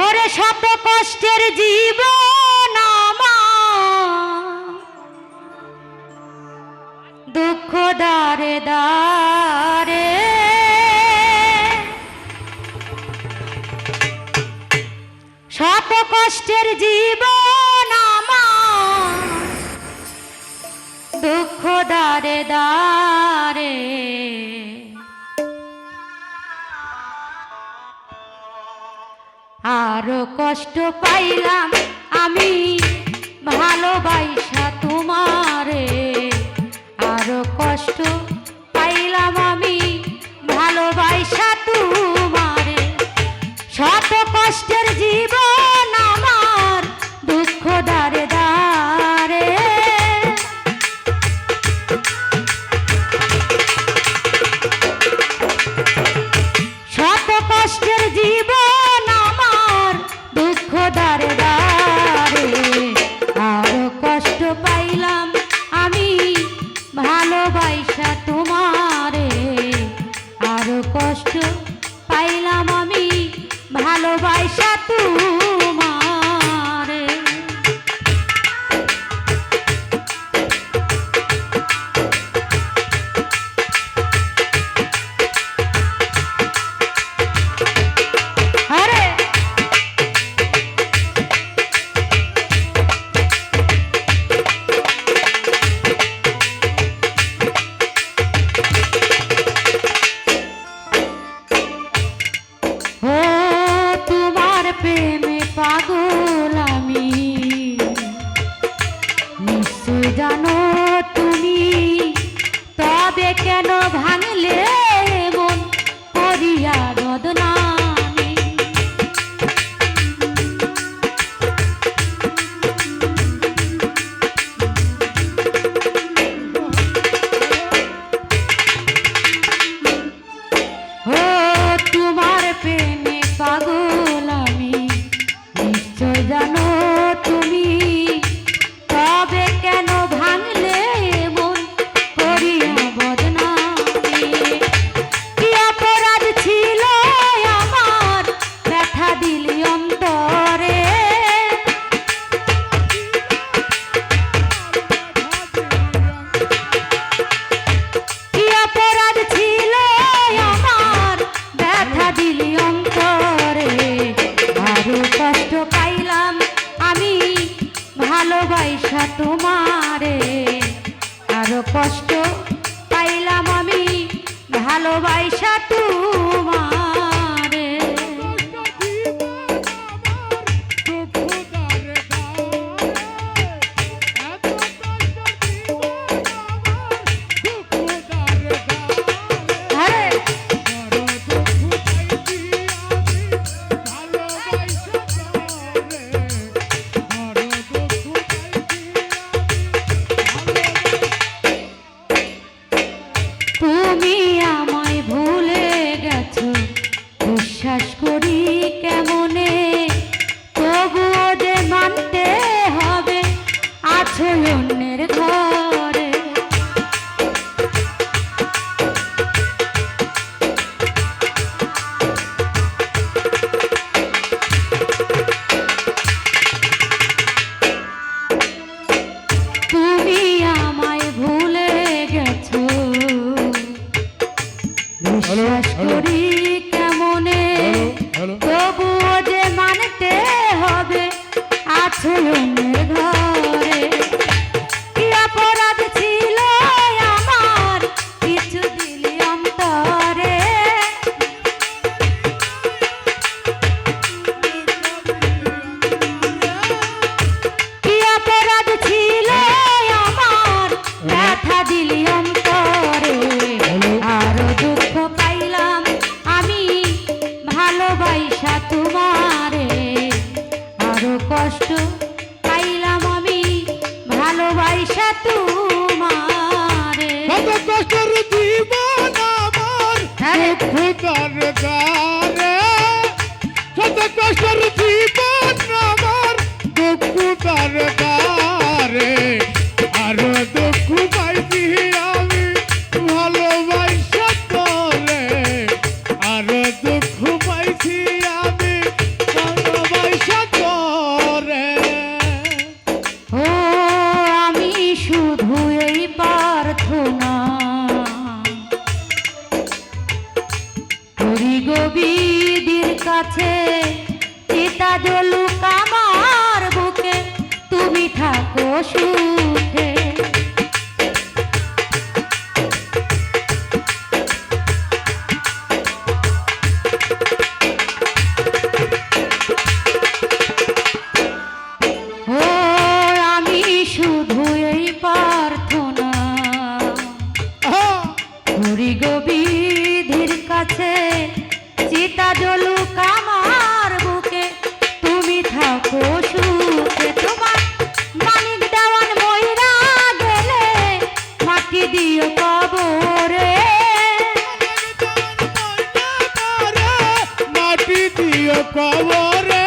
ওরে শত কষ্টের জীবন আমার, দুঃখ দারে দারে শত কষ্টের জীবন আমার, দুঃখ দারে দারে আরো কষ্ট পাইলাম আমি ভালোবাসা তোমারে, আরো কষ্ট পাইলাম আমি ভালোবাসা তোমারে। শত কষ্টের জীবন আমার, দুঃখ দারে দারে শত কষ্টের জীবন আমার, দুঃখ দারে দারে আরো কষ্ট পাইলাম আমি ভালোবাসা তোমারে, আরো কষ্ট পাইলাম আমি ভালোবাসা তোমারে। আরে প্রেমে পাগল আমি, নিশ্চয় জানো তুমি, তবে কেন ভাঙলে মন করিয়া বদনামি। ও তোমার প্রেমে পাগল আমি, নিশ্চয় জানো তুমি, তবে কেন ভাঙলে মন করিয়া বদনামি। কি অপরাধ ছিল আমার, ব্যথা দিলি অন্তরে। কি অপরাধ ছিল আমার, ব্যথা দিলি অন্তরে। আরো কষ্ট পাইলাম আমি ভালোবাসা তোমারে, আরো কষ্ট পাইলাম আমি ভালোবাসা তোমারে। তুমি আমায় ভুলে গেছো, বিশ্বাস করি কেমনে, তবুও যে মানতে হবে আছো অন্যের ঘরে। তুমি আমায় ভুলে গেছো, বিশ্বাস করি কেমনে, তবুও যে মানতে হবে আছো অন্যের ঘরে। কি অপরাধ ছিল আমার, কিছু দিলি অন্তরে। কি অপরাধ ছিল আমার, ব্যথা দিলি অন্তরে। আরো দুঃখ পাইলাম আমি ভালোবাসা তোমারে, আরো কষ্ট পাইলাম আমি ভালোবাসা তোমারে। কত কষ্টের জীবন আমার, দুঃখ দারে দারে কত কষ্টের জীবন আমার, দুঃখ দারে দারে আরো দুঃখ পাইছি আমি ভালোবাসা তোরে, আরো দুঃখ পাইছি আমি ভালোবাসা হরি গোবিদের কাছে চিতা জলুক আমার বুকে তুমি থাকো সুখে ও আমি শুধু এই প্রার্থনা হরি গোবিদের কাছে চিতা জলুক আমার বুকে তুমি থাকো সুখে তোমার মানিক দেওয়ান ময়রা গেলে মাটি দিও কবরে মাটি দিও কবরে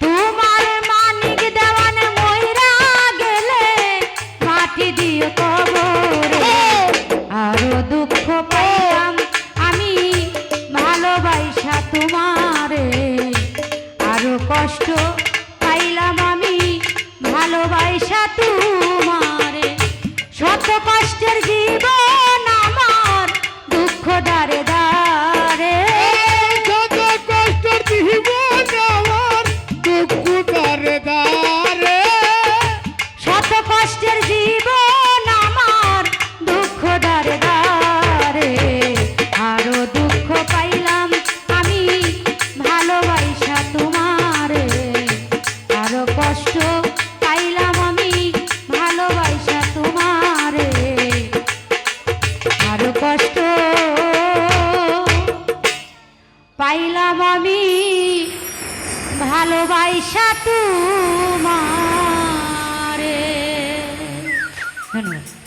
তোমার মানিক দেওয়ান ময়রা গেলে মাটি দিও কবরে আরো দুঃখ পাইলাম আমি ভালোবাসা তোমারে আরো কষ্ট পাইলাম আমি ভালোবাসা তোমারে শত কষ্টের জীবন আমার দুঃখ দারে দারে যত কষ্ট জীবন আমার দুঃখ দারে দারে শত কষ্টের জীবন আমার দুঃখ দারে দারে আরো দুঃখ পাইলাম আমি ভালোবাসা তোমারে আরো কষ্ট পাইলাম আমি ভালোবাসা তোমারে আরো কষ্ট পাইলাম আমি ভালোবাসা তোমারে ধন্যবাদ।